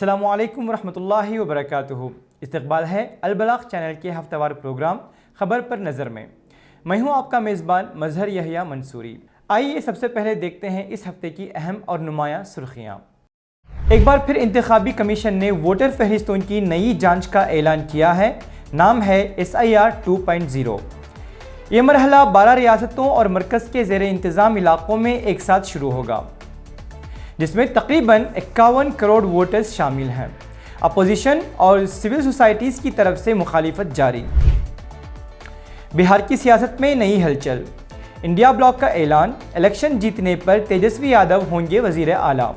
السلام علیکم ورحمۃ اللہ وبرکاتہ۔ استقبال ہے البلاغ چینل کے ہفتہ وار پروگرام خبر پر نظر میں ہوں آپ کا میزبان مظہر یحییٰ منصوری۔ آئیے سب سے پہلے دیکھتے ہیں اس ہفتے کی اہم اور نمایاں سرخیاں۔ ایک بار پھر انتخابی کمیشن نے ووٹر فہرستوں کی نئی جانچ کا اعلان کیا ہے۔ نام ہے SIR 2.0۔ یہ مرحلہ 12 ریاستوں اور مرکز کے زیر انتظام علاقوں میں ایک ساتھ شروع ہوگا، جس میں تقریباً 51 کروڑ ووٹرز شامل ہیں۔ اپوزیشن اور سول سوسائٹیز کی طرف سے مخالفت جاری۔ بہار کی سیاست میں نئی ہلچل۔ انڈیا بلاک کا اعلان، الیکشن جیتنے پر تیجسوی یادو ہوں گے وزیر اعلیٰ۔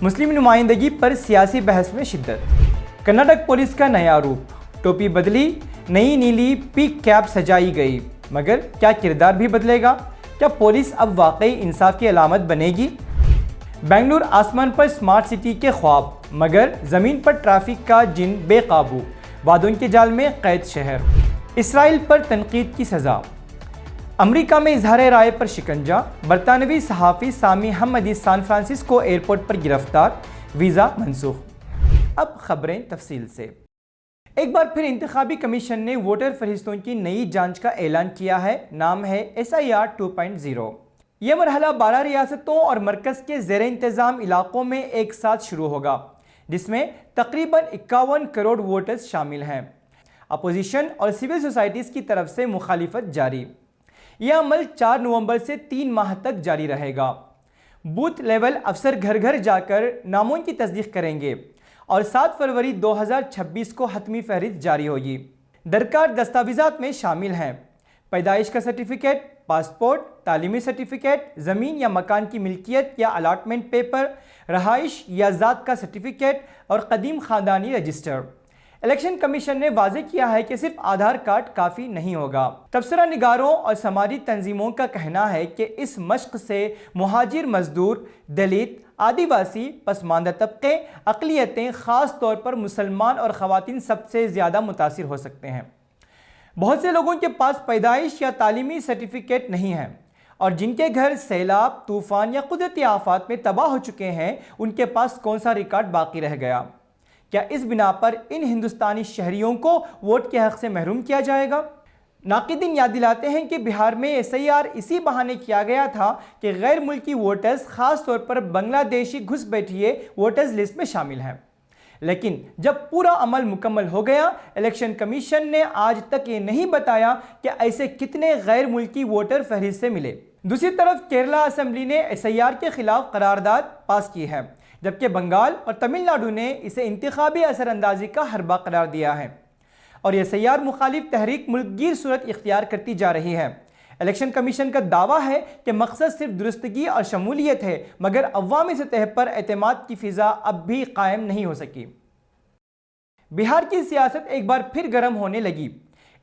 مسلم نمائندگی پر سیاسی بحث میں شدت۔ کرناٹک پولیس کا نیا روپ، ٹوپی بدلی، نئی نیلی پیک کیپ سجائی گئی، مگر کیا کردار بھی بدلے گا؟ کیا پولیس اب واقعی انصاف کی علامت بنے گی؟ بنگلور آسمان پر سمارٹ سٹی کے خواب، مگر زمین پر ٹریفک کا جن بے قابو، وعدوں کے جال میں قید شہر۔ اسرائیل پر تنقید کی سزا۔ امریکہ میں اظہار رائے پر شکنجہ، برطانوی صحافی سامی حمدی سان فرانسسکو ایئرپورٹ پر گرفتار، ویزا منسوخ۔ اب خبریں تفصیل سے۔ ایک بار پھر انتخابی کمیشن نے ووٹر فہرستوں کی نئی جانچ کا اعلان کیا ہے۔ نام ہے SIR 2.0۔ یہ مرحلہ 12 ریاستوں اور مرکز کے زیر انتظام علاقوں میں ایک ساتھ شروع ہوگا، جس میں تقریباً 51 کروڑ ووٹرز شامل ہیں۔ اپوزیشن اور سول سوسائٹیز کی طرف سے مخالفت جاری۔ یہ عمل 4 نومبر سے 3 ماہ تک جاری رہے گا۔ بوتھ لیول افسر گھر گھر جا کر ناموں کی تصدیق کریں گے اور 7 فروری 2026 کو حتمی فہرست جاری ہوگی۔ درکار دستاویزات میں شامل ہیں پیدائش کا سرٹیفکیٹ، پاسپورٹ، تعلیمی سرٹیفکیٹ، زمین یا مکان کی ملکیت یا الاٹمنٹ پیپر، رہائش یا ذات کا سرٹیفکیٹ اور قدیم خاندانی رجسٹر۔ الیکشن کمیشن نے واضح کیا ہے کہ صرف آدھار کارڈ کافی نہیں ہوگا۔ تبصرہ نگاروں اور سماجی تنظیموں کا کہنا ہے کہ اس مشق سے مہاجر مزدور، دلت، آدیواسی، پسماندہ طبقے، اقلیتیں، خاص طور پر مسلمان اور خواتین سب سے زیادہ متاثر ہو سکتے ہیں۔ بہت سے لوگوں کے پاس پیدائش یا تعلیمی سرٹیفکیٹ نہیں ہے، اور جن کے گھر سیلاب، طوفان یا قدرتی آفات میں تباہ ہو چکے ہیں، ان کے پاس کون سا ریکارڈ باقی رہ گیا؟ کیا اس بنا پر ان ہندوستانی شہریوں کو ووٹ کے حق سے محروم کیا جائے گا؟ ناقدین یاد دلاتے ہیں کہ بہار میں SIR اسی بہانے کیا گیا تھا کہ غیر ملکی ووٹرز، خاص طور پر بنگلہ دیشی گھس بیٹھیے ووٹرز لسٹ میں شامل ہیں۔ لیکن جب پورا عمل مکمل ہو گیا، الیکشن کمیشن نے آج تک یہ نہیں بتایا کہ ایسے کتنے غیر ملکی ووٹر فہرست سے ملے۔ دوسری طرف کیرلا اسمبلی نے SIR کے خلاف قرارداد پاس کی ہے، جبکہ بنگال اور تمل ناڈو نے اسے انتخابی اثر اندازی کا حربہ قرار دیا ہے، اور یہ SIR مخالف تحریک ملک گیر صورت اختیار کرتی جا رہی ہے۔ الیکشن کمیشن کا دعویٰ ہے کہ مقصد صرف درستگی اور شمولیت ہے، مگر عوامی سطح پر اعتماد کی فضا اب بھی قائم نہیں ہو سکی۔ بہار کی سیاست ایک بار پھر گرم ہونے لگی۔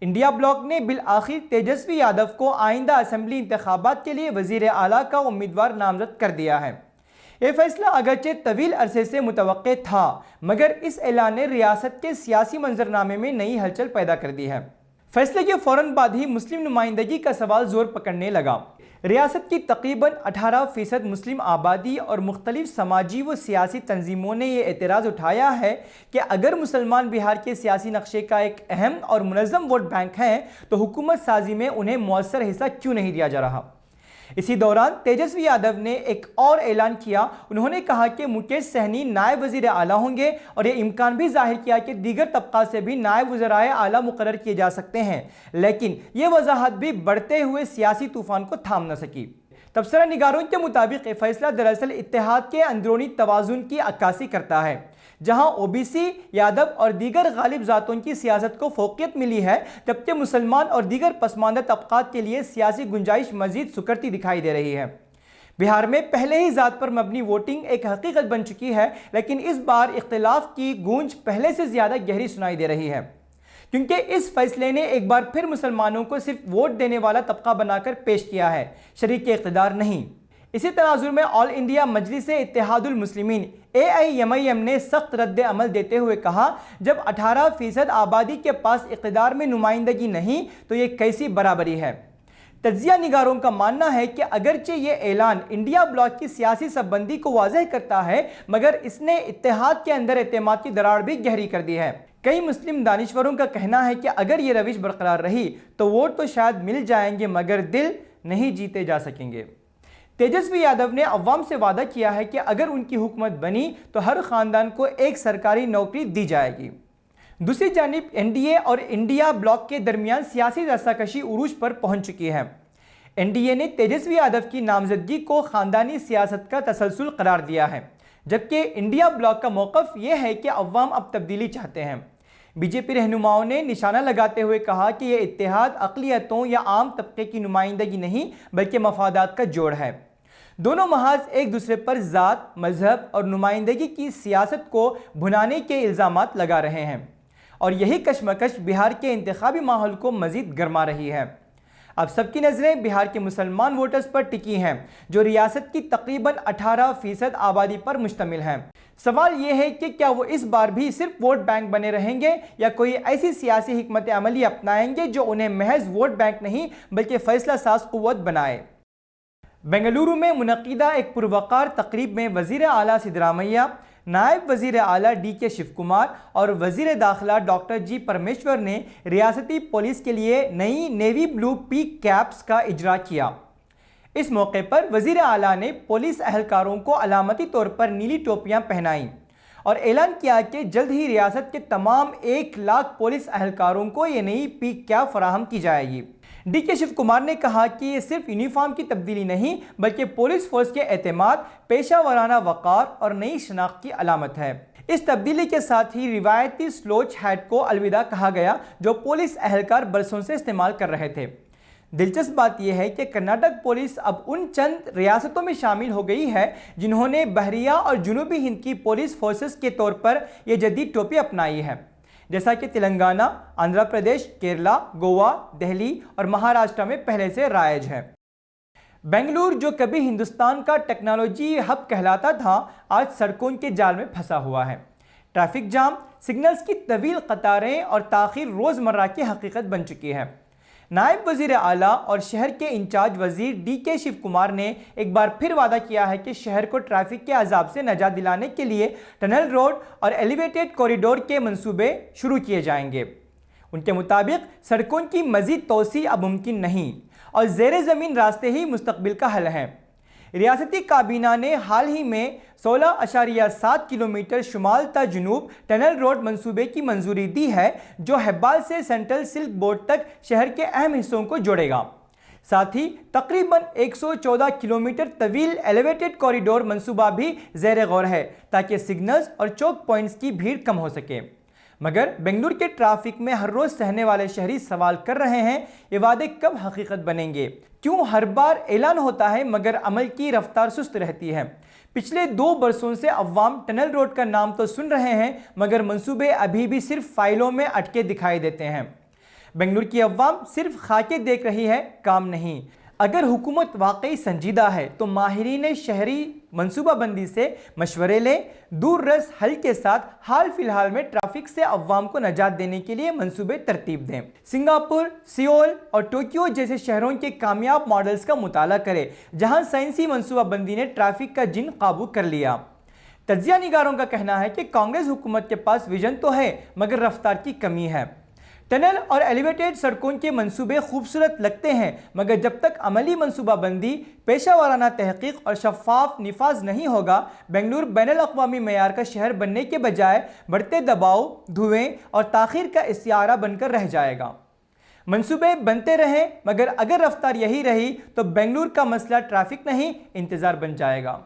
انڈیا بلاک نے بالآخر تیجسوی یادو کو آئندہ اسمبلی انتخابات کے لیے وزیر اعلیٰ کا امیدوار نامزد کر دیا ہے۔ یہ فیصلہ اگرچہ طویل عرصے سے متوقع تھا، مگر اس اعلان نے ریاست کے سیاسی منظرنامے میں نئی ہلچل پیدا کر دی ہے۔ فیصلے کے فوراً بعد ہی مسلم نمائندگی کا سوال زور پکڑنے لگا۔ ریاست کی تقریباً 18% مسلم آبادی اور مختلف سماجی و سیاسی تنظیموں نے یہ اعتراض اٹھایا ہے کہ اگر مسلمان بہار کے سیاسی نقشے کا ایک اہم اور منظم ووٹ بینک ہیں، تو حکومت سازی میں انہیں مؤثر حصہ کیوں نہیں دیا جا رہا؟ اسی دوران تیجسوی یادو نے ایک اور اعلان کیا۔ انہوں نے کہا کہ مکیش سہنی نائب وزیر اعلیٰ ہوں گے، اور یہ امکان بھی ظاہر کیا کہ دیگر طبقات سے بھی نائب وزرائے اعلیٰ مقرر کیے جا سکتے ہیں، لیکن یہ وضاحت بھی بڑھتے ہوئے سیاسی طوفان کو تھام نہ سکی۔ تبصرہ نگاروں کے مطابق یہ فیصلہ دراصل اتحاد کے اندرونی توازن کی عکاسی کرتا ہے، جہاں OBC، یادو اور دیگر غالب ذاتوں کی سیاست کو فوقیت ملی ہے، جبکہ مسلمان اور دیگر پسماندہ طبقات کے لیے سیاسی گنجائش مزید سکڑتی دکھائی دے رہی ہے۔ بہار میں پہلے ہی ذات پر مبنی ووٹنگ ایک حقیقت بن چکی ہے، لیکن اس بار اختلاف کی گونج پہلے سے زیادہ گہری سنائی دے رہی ہے، کیونکہ اس فیصلے نے ایک بار پھر مسلمانوں کو صرف ووٹ دینے والا طبقہ بنا کر پیش کیا ہے، شریک اقتدار نہیں۔ اسی تناظر میں آل انڈیا مجلس اتحاد المسلمین AIMIM نے سخت رد عمل دیتے ہوئے کہا، جب 18% آبادی کے پاس اقتدار میں نمائندگی نہیں تو یہ کیسی برابری ہے؟ تجزیہ نگاروں کا ماننا ہے کہ اگرچہ یہ اعلان انڈیا بلاک کی سیاسی صف بندی کو واضح کرتا ہے مگر اس نے اتحاد کے اندر اعتماد کی دراڑ بھی گہری کر دی ہے۔ کئی مسلم دانشوروں کا کہنا ہے کہ اگر یہ روش برقرار رہی تو ووٹ تو شاید مل جائیں گے مگر دل نہیں جیتے جا سکیں گے۔ تیجسوی یادو نے عوام سے وعدہ کیا ہے کہ اگر ان کی حکومت بنی تو ہر خاندان کو ایک سرکاری نوکری دی جائے گی۔ دوسری جانب این ڈی اے اور انڈیا بلاک کے درمیان سیاسی رساکشی عروج پر پہنچ چکی ہے۔ این ڈی اے نے تیجسوی یادو کی نامزدگی کو خاندانی سیاست کا تسلسل قرار دیا ہے، جبکہ انڈیا بلاک کا موقف یہ ہے کہ عوام اب تبدیلی چاہتے ہیں۔ بی جے پی رہنماؤں نے نشانہ لگاتے ہوئے کہا کہ یہ اتحاد اقلیتوں یا عام طبقے کی نمائندگی نہیں بلکہ مفادات کا جوڑ ہے۔ دونوں محاذ ایک دوسرے پر ذات، مذہب اور نمائندگی کی سیاست کو بھنانے کے الزامات لگا رہے ہیں، اور یہی کشمکش بہار کے انتخابی ماحول کو مزید گرما رہی ہے۔ اب سب کی نظریں بہار کے مسلمان ووٹرز پر ٹکی ہیں جو ریاست کی تقریباً 18% آبادی پر مشتمل ہیں۔ سوال یہ ہے کہ کیا وہ اس بار بھی صرف ووٹ بینک بنے رہیں گے یا کوئی ایسی سیاسی حکمت عملی اپنائیں گے جو انہیں محض ووٹ بینک نہیں بلکہ فیصلہ ساز قوت بنائے۔ بنگلورو میں منعقدہ ایک پروقار تقریب میں وزیر اعلیٰ سدرامیا، نائب وزیر اعلیٰ ڈی کے شیو کمار اور وزیر داخلہ ڈاکٹر جی پرمیشور نے ریاستی پولیس کے لیے نئی نیوی بلو پیک کیپس کا اجرا کیا۔ اس موقع پر وزیر اعلیٰ نے پولیس اہلکاروں کو علامتی طور پر نیلی ٹوپیاں پہنائیں اور اعلان کیا کہ جلد ہی ریاست کے تمام 1,00,000 پولیس اہلکاروں کو یہ نئی پیک کیپ فراہم کی جائے گی۔ ڈی کے شیو کمار نے کہا کہ یہ صرف یونیفارم کی تبدیلی نہیں بلکہ پولیس فورس کے اعتماد، پیشہ ورانہ وقار اور نئی شناخت کی علامت ہے۔ اس تبدیلی کے ساتھ ہی روایتی سلوچ ہیٹ کو الوداع کہا گیا جو پولیس اہلکار برسوں سے استعمال کر رہے تھے۔ دلچسپ بات یہ ہے کہ کرناٹک پولیس اب ان چند ریاستوں میں شامل ہو گئی ہے جنہوں نے بحریہ اور جنوبی ہند کی پولیس فورسز کے طور پر یہ جدید ٹوپی اپنائی ہے، جیسا کہ تلنگانہ، آندھرا پردیش، کیرلا، گوا، دہلی اور مہاراشٹر میں پہلے سے رائج ہے۔ بنگلور جو کبھی ہندوستان کا ٹیکنالوجی ہب کہلاتا تھا آج سڑکوں کے جال میں پھنسا ہوا ہے۔ ٹریفک جام، سگنلز کی طویل قطاریں اور تاخیر روزمرہ کی حقیقت بن چکی ہے۔ نائب وزیر اعلیٰ اور شہر کے انچارج وزیر ڈی کے شیو کمار نے ایک بار پھر وعدہ کیا ہے کہ شہر کو ٹریفک کے عذاب سے نجات دلانے کے لیے ٹنل روڈ اور ایلیویٹڈ کوریڈور کے منصوبے شروع کیے جائیں گے۔ ان کے مطابق سڑکوں کی مزید توسیع اب ممکن نہیں اور زیر زمین راستے ہی مستقبل کا حل ہیں۔ ریاستی کابینہ نے حال ہی میں 16.7 کلومیٹر شمال تا جنوب ٹنل روڈ منصوبے کی منظوری دی ہے جو ہیبال سے سینٹرل سلک بورڈ تک شہر کے اہم حصوں کو جوڑے گا۔ ساتھ ہی تقریباً 114 کلومیٹر طویل ایلیویٹڈ کوریڈور منصوبہ بھی زیر غور ہے تاکہ سگنلز اور چوک پوائنٹس کی بھیڑ کم ہو سکے۔ مگر بنگلور کے ٹریفک میں ہر روز سہنے والے شہری سوال کر رہے ہیں یہ وعدے کب حقیقت بنیں گے؟ کیوں ہر بار اعلان ہوتا ہے مگر عمل کی رفتار سست رہتی ہے؟ پچھلے 2 برسوں سے عوام ٹنل روڈ کا نام تو سن رہے ہیں مگر منصوبے ابھی بھی صرف فائلوں میں اٹکے دکھائی دیتے ہیں۔ بنگلور کی عوام صرف خاکے دیکھ رہی ہے، کام نہیں۔ اگر حکومت واقعی سنجیدہ ہے تو ماہرین شہری منصوبہ بندی سے مشورے لیں، دور رس حل کے ساتھ حال فی الحال میں ٹریفک سے عوام کو نجات دینے کے لیے منصوبے ترتیب دیں۔ سنگاپور، سیول اور ٹوکیو جیسے شہروں کے کامیاب ماڈلز کا مطالعہ کریں جہاں سائنسی منصوبہ بندی نے ٹریفک کا جن قابو کر لیا۔ تجزیہ نگاروں کا کہنا ہے کہ کانگریس حکومت کے پاس ویژن تو ہے مگر رفتار کی کمی ہے۔ ٹنل اور ایلیویٹڈ سڑکوں کے منصوبے خوبصورت لگتے ہیں مگر جب تک عملی منصوبہ بندی، پیشہ ورانہ تحقیق اور شفاف نفاذ نہیں ہوگا بنگلور بین الاقوامی معیار کا شہر بننے کے بجائے بڑھتے دباؤ، دھوئیں اور تاخیر کا استعارہ بن کر رہ جائے گا۔ منصوبے بنتے رہیں مگر اگر رفتار یہی رہی تو بنگلور کا مسئلہ ٹریفک نہیں، انتظار بن جائے گا۔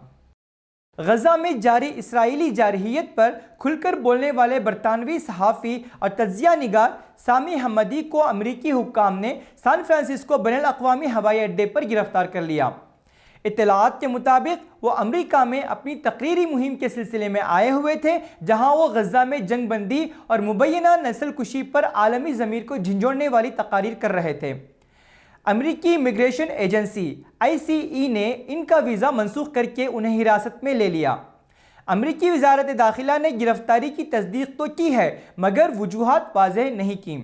غزہ میں جاری اسرائیلی جارحیت پر کھل کر بولنے والے برطانوی صحافی اور تجزیہ نگار سامی حمدی کو امریکی حکام نے سان فرانسسکو بین الاقوامی ہوائی اڈے پر گرفتار کر لیا۔ اطلاعات کے مطابق وہ امریکہ میں اپنی تقریری مہم کے سلسلے میں آئے ہوئے تھے جہاں وہ غزہ میں جنگ بندی اور مبینہ نسل کشی پر عالمی ضمیر کو جھنجھوڑنے والی تقاریر کر رہے تھے۔ امریکی امیگریشن ایجنسی ICE نے ان کا ویزا منسوخ کر کے انہیں حراست میں لے لیا۔ امریکی وزارت داخلہ نے گرفتاری کی تصدیق تو کی ہے مگر وجوہات واضح نہیں کی۔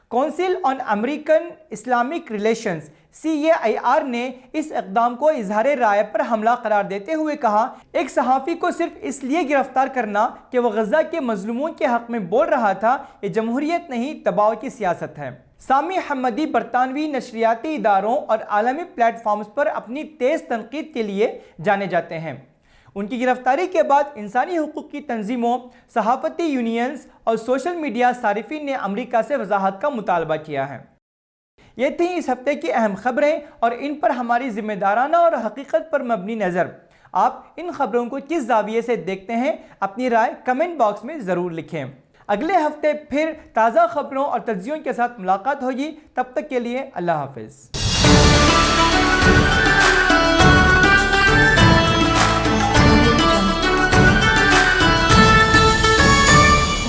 کونسل آن امریکن اسلامک ریلیشنز CAIR نے اس اقدام کو اظہار رائے پر حملہ قرار دیتے ہوئے کہا، ایک صحافی کو صرف اس لیے گرفتار کرنا کہ وہ غزہ کے مظلوموں کے حق میں بول رہا تھا، یہ جمہوریت نہیں، دباؤ کی سیاست ہے۔ سامی حمدی برطانوی نشریاتی اداروں اور عالمی پلیٹ فارمز پر اپنی تیز تنقید کے لیے جانے جاتے ہیں۔ ان کی گرفتاری کے بعد انسانی حقوق کی تنظیموں، صحافتی یونینز اور سوشل میڈیا صارفین نے امریکہ سے وضاحت کا مطالبہ کیا ہے۔ یہ تھیں اس ہفتے کی اہم خبریں اور ان پر ہماری ذمہ دارانہ اور حقیقت پر مبنی نظر۔ آپ ان خبروں کو کس زاویے سے دیکھتے ہیں، اپنی رائے کمنٹ باکس میں ضرور لکھیں۔ اگلے ہفتے پھر تازہ خبروں اور تجزیوں کے ساتھ ملاقات ہوگی، تب تک کے لیے اللہ حافظ۔